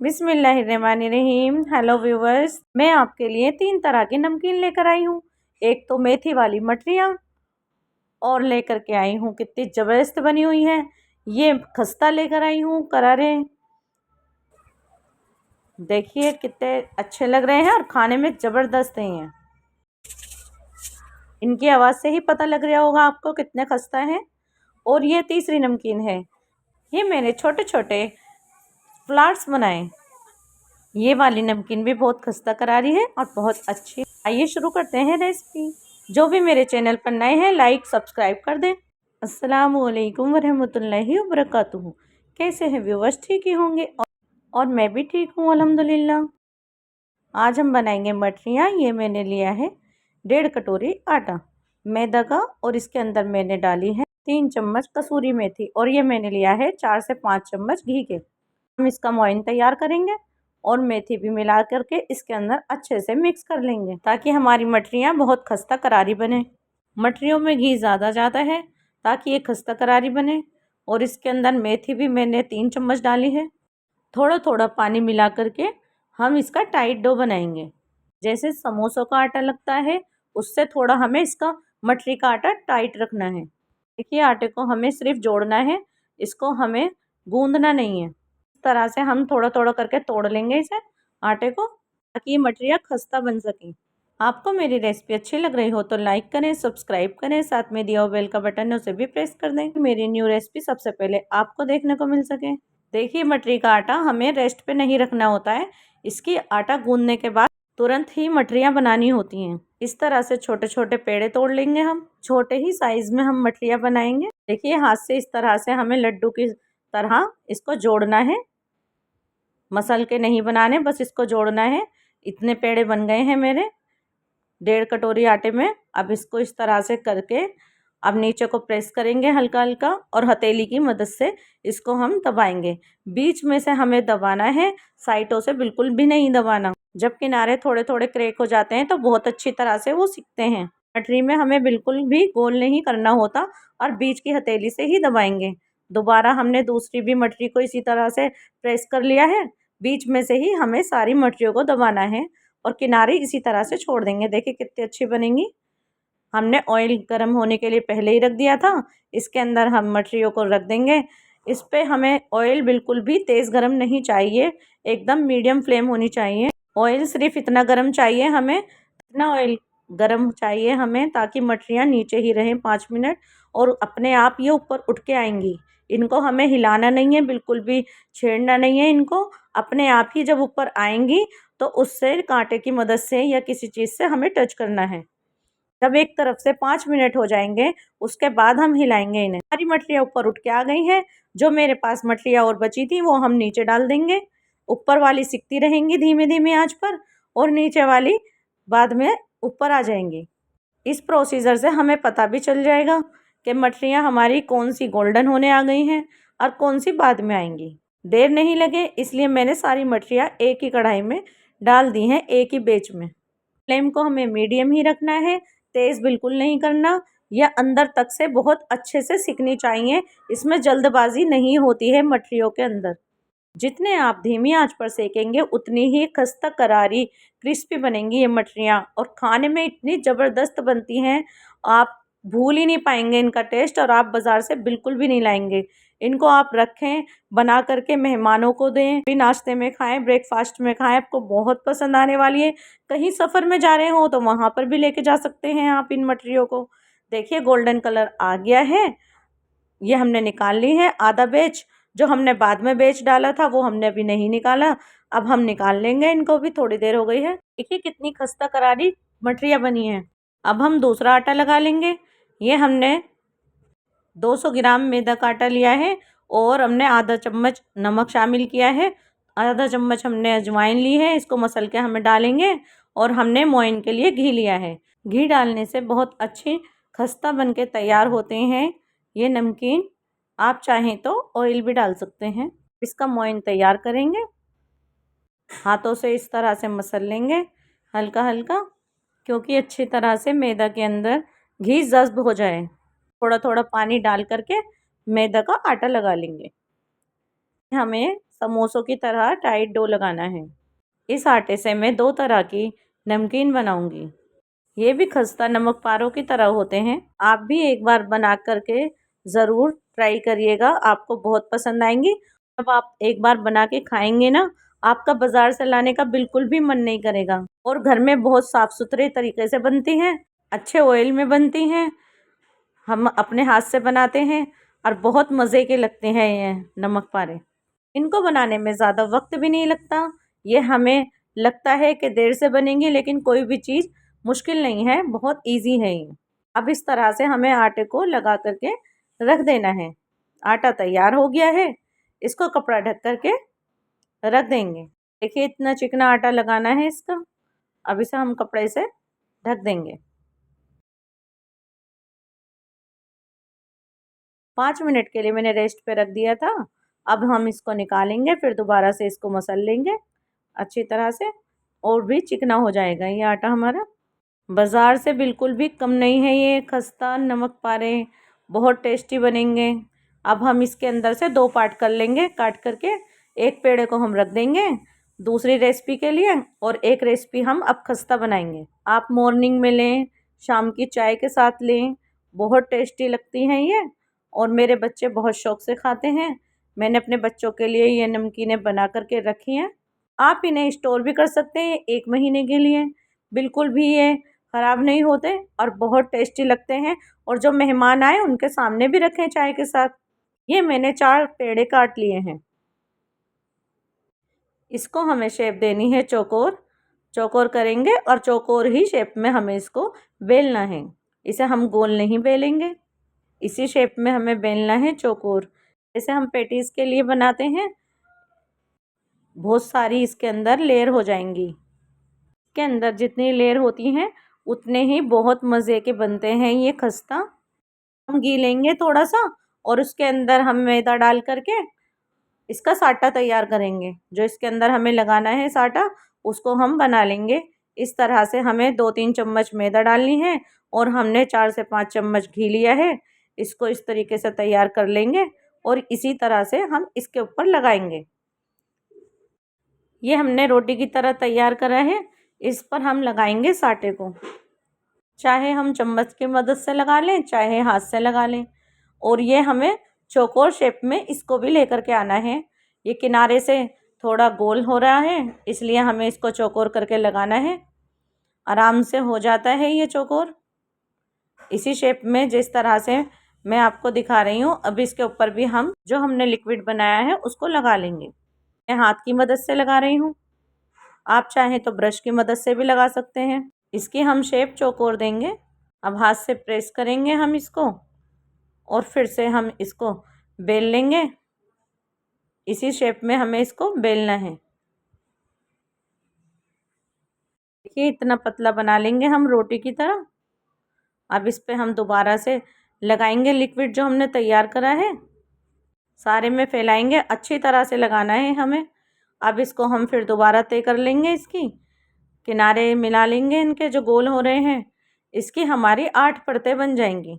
बिस्मिल्लाहिर्रहमानिर्रहीम। Hello viewers, मैं आपके लिए 3 तरह की नमकीन लेकर आई हूँ। एक तो मेथी वाली मठरियाँ और लेकर के आई हूँ कितनी ज़बरदस्त बनी हुई है। ये खस्ता लेकर आई हूँ करारे, देखिए कितने अच्छे लग रहे हैं और खाने में ज़बरदस्त हैं ये। इनकी आवाज़ से ही पता लग रहा होगा आपको कितने खस्ता हैं। और ये तीसरी नमकीन है, ये मैंने छोटे छोटे फ्लावर्स बनाए। ये वाली नमकीन भी बहुत खस्ता करारी है और बहुत अच्छी। आइए शुरू करते हैं रेसिपी। जो भी मेरे चैनल पर नए हैं लाइक सब्सक्राइब कर दें। अस्सलाम वालेकुम वरहमतुल्लाहि वबरकातुहू। कैसे हैं व्यूवर्स, ठीक ही होंगे और मैं भी ठीक हूँ अल्हम्दुलिल्लाह। आज हम बनाएंगे मठरियाँ। ये मैंने लिया है 1.5 कटोरी आटा मैदा का और इसके अंदर मैंने डाली है 3 चम्मच कसूरी मेथी और ये मैंने लिया है 4 से 5 चम्मच घी के। हम इसका मोइन तैयार करेंगे और मेथी भी मिला करके इसके अंदर अच्छे से मिक्स कर लेंगे ताकि हमारी मठरियाँ बहुत खस्ता करारी बने। मठरियों में घी ज़्यादा जाता है ताकि ये खस्ता करारी बने। और इसके अंदर मेथी भी मैंने 3 चम्मच डाली है। थोड़ा थोड़ा पानी मिला करके हम इसका टाइट डो बनाएंगे। जैसे समोसों का आटा लगता है उससे थोड़ा हमें इसका मठरी का आटा टाइट रखना है। देखिए आटे को हमें सिर्फ जोड़ना है, इसको हमें गूंदना नहीं है। इस तरह से हम थोड़ा थोड़ा करके तोड़ लेंगे इसे आटे को ताकि ये मठरियाँ खस्ता बन सकें। आपको मेरी रेसिपी अच्छी लग रही हो तो लाइक करें, सब्सक्राइब करें, साथ में दिया हुआ बेल का बटन है उसे भी प्रेस कर दें, मेरी न्यू रेसिपी सबसे पहले आपको देखने को मिल सके। देखिए मठरी का आटा हमें रेस्ट पे नहीं रखना होता है, इसकी आटा गूंदने के बाद तुरंत ही मठरियाँ बनानी होती हैं। इस तरह से छोटे छोटे पेड़े तोड़ लेंगे हम, छोटे ही साइज में हम मठरियाँ बनाएंगे। देखिए हाथ से इस तरह से हमें लड्डू की तरह इसको जोड़ना है, मसल के नहीं बनाने, बस इसको जोड़ना है। इतने पेड़े बन गए हैं मेरे 1.5 कटोरी आटे में। अब इसको इस तरह से करके अब नीचे को प्रेस करेंगे हल्का हल्का और हथेली की मदद से इसको हम दबाएंगे। बीच में से हमें दबाना है, साइडों से बिल्कुल भी नहीं दबाना। जब किनारे थोड़े थोड़े क्रैक हो जाते हैं तो बहुत अच्छी तरह से वो सिकते हैं। मठरी में हमें बिल्कुल भी गोल नहीं करना होता और बीच की हथेली से ही दबाएंगे। दोबारा हमने दूसरी भी मठरी को इसी तरह से प्रेस कर लिया है। बीच में से ही हमें सारी मठरियों को दबाना है और किनारे इसी तरह से छोड़ देंगे। देखिए कितनी अच्छी बनेंगी। हमने ऑयल गर्म होने के लिए पहले ही रख दिया था। इसके अंदर हम मठरियों को रख देंगे। इस पे हमें ऑयल बिल्कुल भी तेज़ गर्म नहीं चाहिए, एकदम मीडियम फ्लेम होनी चाहिए। ऑयल सिर्फ इतना गर्म चाहिए हमें, इतना ऑयल गर्म चाहिए हमें ताकि मठरियाँ नीचे ही रहें 5 मिनट और अपने आप ये ऊपर उठ के आएंगी। इनको हमें हिलाना नहीं है, बिल्कुल भी छेड़ना नहीं है इनको। अपने आप ही जब ऊपर आएंगी तो उससे कांटे की मदद से या किसी चीज़ से हमें टच करना है। जब एक तरफ से 5 मिनट हो जाएंगे उसके बाद हम हिलाएंगे इन्हें। हमारी मठरियाँ ऊपर उठ के आ गई हैं। जो मेरे पास मठरियाँ और बची थी वो हम नीचे डाल देंगे। ऊपर वाली सिकती रहेंगी धीमे धीमे आंच पर और नीचे वाली बाद में ऊपर आ जाएंगी। इस प्रोसीजर से हमें पता भी चल जाएगा कि मठरियाँ हमारी कौन सी गोल्डन होने आ गई हैं और कौन सी बाद में आएंगी। देर नहीं लगे इसलिए मैंने सारी मठरियाँ एक ही कढ़ाई में डाल दी हैं, एक ही बैच में। फ्लेम को हमें मीडियम ही रखना है, तेज़ बिल्कुल नहीं करना। यह अंदर तक से बहुत अच्छे से सिकनी चाहिए, इसमें जल्दबाजी नहीं होती है मठरियों के अंदर। जितने आप धीमी आंच पर सेकेंगे उतनी ही खस्ता करारी क्रिस्पी बनेंगी ये मठरियाँ और खाने में इतनी ज़बरदस्त बनती हैं, आप भूल ही नहीं पाएंगे इनका टेस्ट और आप बाज़ार से बिल्कुल भी नहीं लाएंगे। इनको आप रखें, बना करके मेहमानों को दें, भी नाश्ते में खाएं, ब्रेकफास्ट में खाएं, आपको बहुत पसंद आने वाली है। कहीं सफ़र में जा रहे हो तो वहाँ पर भी लेके जा सकते हैं आप इन मठरियों को। देखिए गोल्डन कलर आ गया है, ये हमने निकाल ली है आधा बैच। जो हमने बाद में बैच डाला था वो हमने अभी नहीं निकाला, अब हम निकाल लेंगे इनको भी, थोड़ी देर हो गई है। देखिए कितनी खस्ता करारी मठरियाँ बनी हैं। अब हम दूसरा आटा लगा लेंगे। ये हमने 200 ग्राम मैदा का आटा लिया है और हमने आधा चम्मच नमक शामिल किया है, आधा चम्मच हमने अजवाइन ली है, इसको मसल के हमें डालेंगे। और हमने मोइन के लिए घी लिया है। घी डालने से बहुत अच्छी खस्ता बन के तैयार होते हैं ये नमकीन। आप चाहें तो ऑयल भी डाल सकते हैं। इसका मोइन तैयार करेंगे, हाथों से इस तरह से मसल लेंगे हल्का हल्का, क्योंकि अच्छी तरह से मैदा के अंदर घी जज्ब हो जाए। थोड़ा थोड़ा पानी डाल करके मैदा का आटा लगा लेंगे। हमें समोसों की तरह टाइट डो लगाना है। इस आटे से मैं 2 तरह की नमकीन बनाऊंगी। ये भी खस्ता नमक पारों की तरह होते हैं। आप भी एक बार बना करके ज़रूर ट्राई करिएगा, आपको बहुत पसंद आएंगी। जब आप एक बार बना के खाएंगे ना, आपका बाज़ार से लाने का बिल्कुल भी मन नहीं करेगा। और घर में बहुत साफ़ सुथरे तरीके से बनती हैं, अच्छे ऑयल में बनती हैं, हम अपने हाथ से बनाते हैं और बहुत मज़े के लगते हैं ये नमक पारे। इनको बनाने में ज़्यादा वक्त भी नहीं लगता। ये हमें लगता है कि देर से बनेंगी, लेकिन कोई भी चीज़ मुश्किल नहीं है, बहुत इजी है ये। अब इस तरह से हमें आटे को लगा करके रख देना है। आटा तैयार हो गया है, इसको कपड़ा ढक करके रख देंगे। देखिए इतना चिकना आटा लगाना है इसका। अब इसे हम कपड़े से ढक देंगे। 5 मिनट के लिए मैंने रेस्ट पे रख दिया था। अब हम इसको निकालेंगे, फिर दोबारा से इसको मसल लेंगे अच्छी तरह से, और भी चिकना हो जाएगा ये आटा हमारा। बाज़ार से बिल्कुल भी कम नहीं है ये खस्ता नमक पारे, बहुत टेस्टी बनेंगे। अब हम इसके अंदर से 2 पार्ट कर लेंगे काट करके। एक पेड़े को हम रख देंगे दूसरी रेसिपी के लिए, और एक रेसिपी हम अब खस्ता बनाएंगे। आप मॉर्निंग में लें, शाम की चाय के साथ लें, बहुत टेस्टी लगती हैं ये, और मेरे बच्चे बहुत शौक़ से खाते हैं। मैंने अपने बच्चों के लिए ये नमकीनें बना करके रखी हैं। आप इन्हें स्टोर भी कर सकते हैं 1 महीने के लिए, बिल्कुल भी ये ख़राब नहीं होते और बहुत टेस्टी लगते हैं। और जो मेहमान आए उनके सामने भी रखें चाय के साथ। ये मैंने 4 पेड़े काट लिए हैं। इसको हमें शेप देनी है चौकोर। चौकोर करेंगे और चौकोर ही शेप में हमें इसको बेलना है। इसे हम गोल नहीं बेलेंगे, इसी शेप में हमें बेलना है चौकोर। जैसे हम पेटीज़ के लिए बनाते हैं, बहुत सारी इसके अंदर लेयर हो जाएंगी। इसके अंदर जितनी लेयर होती हैं उतने ही बहुत मज़े के बनते हैं ये खस्ता। हम घी लेंगे थोड़ा सा, और उसके अंदर हम मैदा डाल करके इसका साटा तैयार करेंगे। जो इसके अंदर हमें लगाना है साटा, उसको हम बना लेंगे। इस तरह से हमें 2-3 चम्मच मैदा डालनी है, और हमने 4 से 5 चम्मच घी लिया है। इसको इस तरीके से तैयार कर लेंगे, और इसी तरह से हम इसके ऊपर लगाएंगे। ये हमने रोटी की तरह तैयार करा है, इस पर हम लगाएंगे साटे को। चाहे हम चम्मच की मदद से लगा लें, चाहे हाथ से लगा लें। और ये हमें चौकोर शेप में इसको भी लेकर के आना है। ये किनारे से थोड़ा गोल हो रहा है, इसलिए हमें इसको चौकोर करके लगाना है। आराम से हो जाता है ये चौकोर, इसी शेप में जिस तरह से मैं आपको दिखा रही हूँ। अब इसके ऊपर भी हम जो हमने लिक्विड बनाया है उसको लगा लेंगे। मैं हाथ की मदद से लगा रही हूँ, आप चाहें तो ब्रश की मदद से भी लगा सकते हैं। इसकी हम शेप चौकोर देंगे। अब हाथ से प्रेस करेंगे हम इसको, और फिर से हम इसको बेल लेंगे। इसी शेप में हमें इसको बेलना है। देखिए इतना पतला बना लेंगे हम रोटी की तरह। अब इस पे हम दोबारा से लगाएंगे लिक्विड जो हमने तैयार करा है, सारे में फैलाएंगे, अच्छी तरह से लगाना है हमें। अब इसको हम फिर दोबारा तय कर लेंगे, इसकी किनारे मिला लेंगे इनके जो गोल हो रहे हैं। इसकी हमारी 8 परतें बन जाएंगी,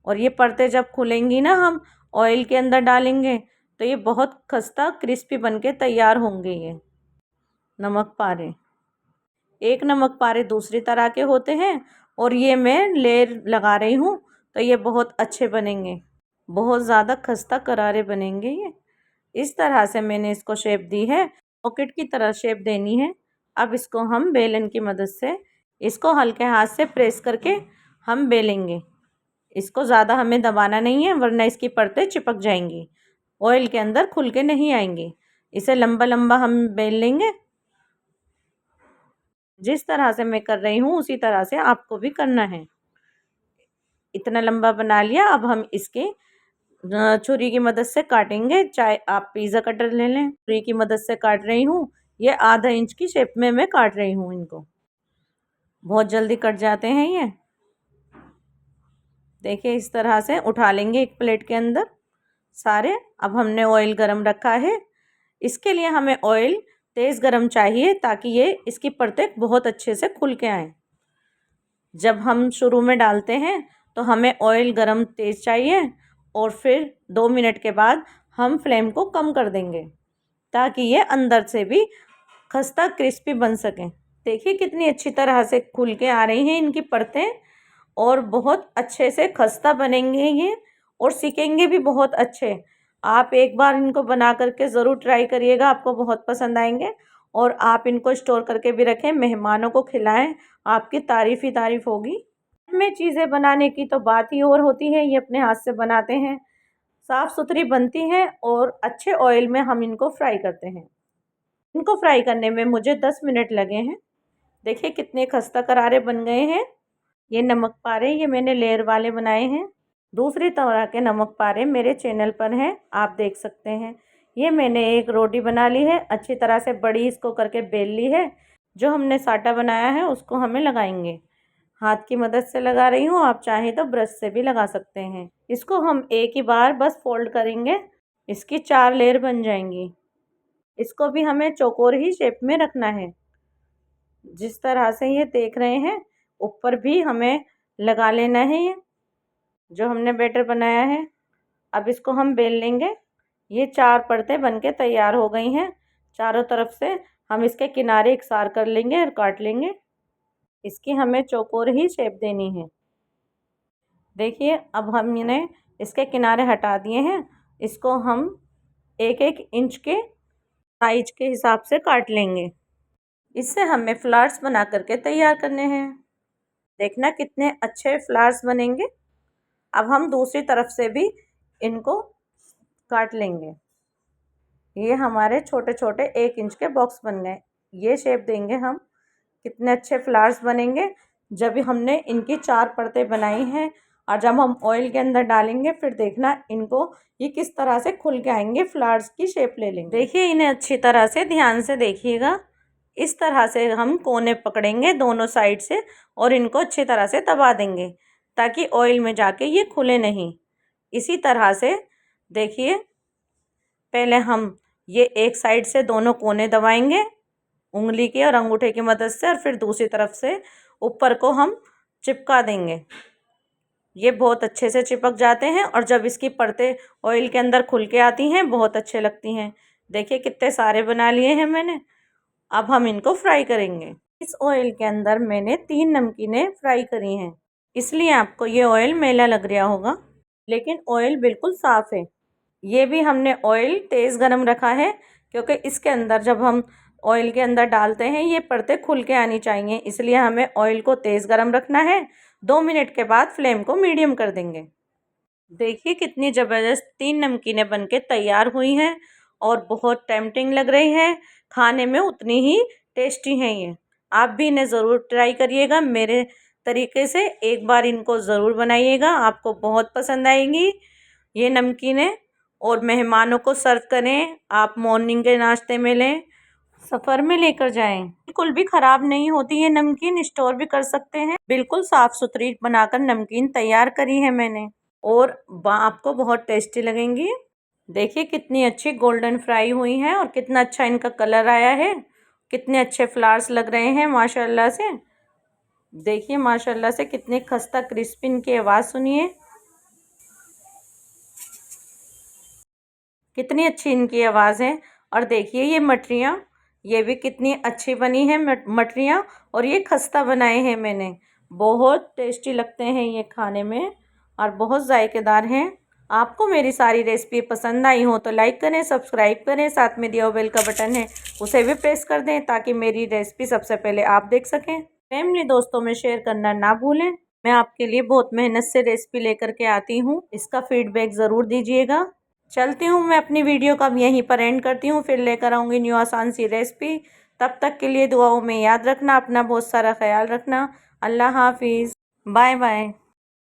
और ये परतें जब खुलेंगी ना, हम ऑयल के अंदर डालेंगे तो ये बहुत खस्ता क्रिस्पी बन के तैयार होंगे। ये नमक पारे, एक नमक पारे दूसरी तरह के होते हैं, और ये मैं लेयर लगा रही हूँ तो ये बहुत अच्छे बनेंगे, बहुत ज़्यादा खस्ता करारे बनेंगे ये। इस तरह से मैंने इसको शेप दी है, पॉकेट की तरह शेप देनी है। अब इसको हम बेलन की मदद से इसको हल्के हाथ से प्रेस करके हम बेलेंगे। इसको ज़्यादा हमें दबाना नहीं है, वरना इसकी परतें चिपक जाएंगी, ऑयल के अंदर खुल के नहीं आएंगी। इसे लंबा लंबा हम बेल लेंगे। जिस तरह से मैं कर रही हूँ उसी तरह से आपको भी करना है। इतना लंबा बना लिया। अब हम इसके छुरी की मदद से काटेंगे, चाहे आप पिज़्ज़ा कटर ले लें। छुरी की मदद से काट रही हूँ, ये आधा इंच की शेप में मैं काट रही हूँ इनको, बहुत जल्दी कट जाते हैं ये। देखिए इस तरह से उठा लेंगे एक प्लेट के अंदर सारे। अब हमने ऑयल गरम रखा है, इसके लिए हमें ऑयल तेज़ गरम चाहिए ताकि ये इसकी परतें बहुत अच्छे से खुल के आएँ। जब हम शुरू में डालते हैं तो हमें ऑयल गरम तेज़ चाहिए, और फिर 2 मिनट के बाद हम फ्लेम को कम कर देंगे ताकि ये अंदर से भी खस्ता क्रिस्पी बन सके। देखिए कितनी अच्छी तरह से खुल के आ रही हैं इनकी परतें और बहुत अच्छे से खस्ता बनेंगे ये और सिकेंगे भी बहुत अच्छे। आप एक बार इनको बना करके ज़रूर ट्राई करिएगा, आपको बहुत पसंद आएंगे। और आप इनको स्टोर करके भी रखें, मेहमानों को खिलाएं, आपकी तारीफ़ ही तारीफ़ होगी। में चीज़ें बनाने की तो बात ही और होती है, ये अपने हाथ से बनाते हैं, साफ़ सुथरी बनती हैं और अच्छे ऑयल में हम इनको फ्राई करते हैं। इनको फ्राई करने में मुझे 10 मिनट लगे हैं। देखिए कितने खस्ता करारे बन गए हैं। ये नमक पारे ये मैंने लेयर वाले बनाए हैं। दूसरी तरह के नमक पारे मेरे चैनल पर हैं, आप देख सकते हैं। ये मैंने एक रोटी बना ली है, अच्छी तरह से बड़ी इसको करके बेल ली है। जो हमने साटा बनाया है उसको हमें लगाएंगे। हाथ की मदद से लगा रही हूँ, आप चाहें तो ब्रश से भी लगा सकते हैं। इसको हम एक ही बार बस फोल्ड करेंगे, इसकी 4 लेयर बन जाएंगी। इसको भी हमें चौकोर ही शेप में रखना है। जिस तरह से ये देख रहे हैं ऊपर भी हमें लगा लेना है ये जो हमने बैटर बनाया है। अब इसको हम बेल लेंगे। ये 4 परतें बनके तैयार हो गई हैं। चारों तरफ से हम इसके किनारे इकसार कर लेंगे और काट लेंगे। इसकी हमें चौकोर ही शेप देनी है। देखिए अब हम इन्हें इसके किनारे हटा दिए हैं। इसको हम 1-1 इंच के साइज के हिसाब से काट लेंगे। इससे हमें फ्लावर्स बना करके तैयार करने हैं। देखना कितने अच्छे फ्लावर्स बनेंगे। अब हम दूसरी तरफ से भी इनको काट लेंगे। ये हमारे छोटे छोटे 1 इंच के बॉक्स बन गए। ये शेप देंगे हम। कितने अच्छे फ्लावर्स बनेंगे जब हमने इनकी 4 परतें बनाई हैं। और जब हम ऑयल के अंदर डालेंगे फिर देखना इनको ये किस तरह से खुल के आएंगे, फ्लावर्स की शेप ले लेंगे। देखिए इन्हें अच्छी तरह से ध्यान से देखिएगा। इस तरह से हम कोने पकड़ेंगे दोनों साइड से और इनको अच्छी तरह से दबा देंगे ताकि ऑयल में जाके ये खुले नहीं। इसी तरह से देखिए पहले हम ये एक साइड से दोनों कोने दबाएंगे उंगली की और अंगूठे की मदद से और फिर दूसरी तरफ से ऊपर को हम चिपका देंगे। ये बहुत अच्छे से चिपक जाते हैं और जब इसकी परतें ऑयल के अंदर खुल के आती हैं बहुत अच्छे लगती हैं। देखिए कितने सारे बना लिए हैं मैंने। अब हम इनको फ्राई करेंगे। इस ऑयल के अंदर मैंने 3 नमकीनें फ्राई करी हैं, इसलिए आपको ये ऑयल मैला लग रहा होगा, लेकिन ऑयल बिल्कुल साफ़ है। ये भी हमने ऑयल तेज़ गरम रखा है क्योंकि इसके अंदर जब हम ऑयल के अंदर डालते हैं ये परतें खुल के आनी चाहिए, इसलिए हमें ऑयल को तेज़ गरम रखना है। 2 मिनट के बाद फ्लेम को मीडियम कर देंगे। देखिए कितनी ज़बरदस्त 3 नमकीनें बनके तैयार हुई हैं और बहुत टेम्पटिंग लग रही हैं। खाने में उतनी ही टेस्टी हैं ये। आप भी इन्हें ज़रूर ट्राई करिएगा मेरे तरीके से। एक बार इनको ज़रूर बनाइएगा, आपको बहुत पसंद आएंगी ये नमकीनें। और मेहमानों को सर्व करें, आप मॉर्निंग के नाश्ते में लें, सफ़र में लेकर जाएं। बिल्कुल भी ख़राब नहीं होती ये नमकीन, स्टोर भी कर सकते हैं। बिल्कुल साफ़ सुथरी बनाकर नमकीन तैयार करी है मैंने और आपको बहुत टेस्टी लगेंगी। देखिए कितनी अच्छी गोल्डन फ्राई हुई हैं और कितना अच्छा इनका कलर आया है। कितने अच्छे फ्लावर्स लग रहे हैं माशाल्लाह से। देखिए माशाल्लाह से कितने खस्ता क्रिस्पी इनकी आवाज़ सुनिए, कितनी अच्छी इनकी आवाज़ है। और देखिए ये मटरियाँ, ये भी कितनी अच्छी बनी है मटरियाँ। और ये खस्ता बनाए हैं मैंने, बहुत टेस्टी लगते हैं ये खाने में और बहुत जायकेदार हैं। आपको मेरी सारी रेसिपी पसंद आई हो तो लाइक करें, सब्सक्राइब करें, साथ में दिया हुआ बेल का बटन है उसे भी प्रेस कर दें ताकि मेरी रेसिपी सबसे पहले आप देख सकें। फैमिली दोस्तों में शेयर करना ना भूलें। मैं आपके लिए बहुत मेहनत से रेसिपी लेकर के आती हूँ, इसका फीडबैक ज़रूर दीजिएगा। चलती हूँ मैं अपनी वीडियो का यहीं पर एंड करती हूँ, फिर लेकर आऊँगी न्यू आसान सी रेसिपी। तब तक के लिए दुआओं में याद रखना, अपना बहुत सारा ख्याल रखना। अल्लाह हाफिज़, बाय बाय।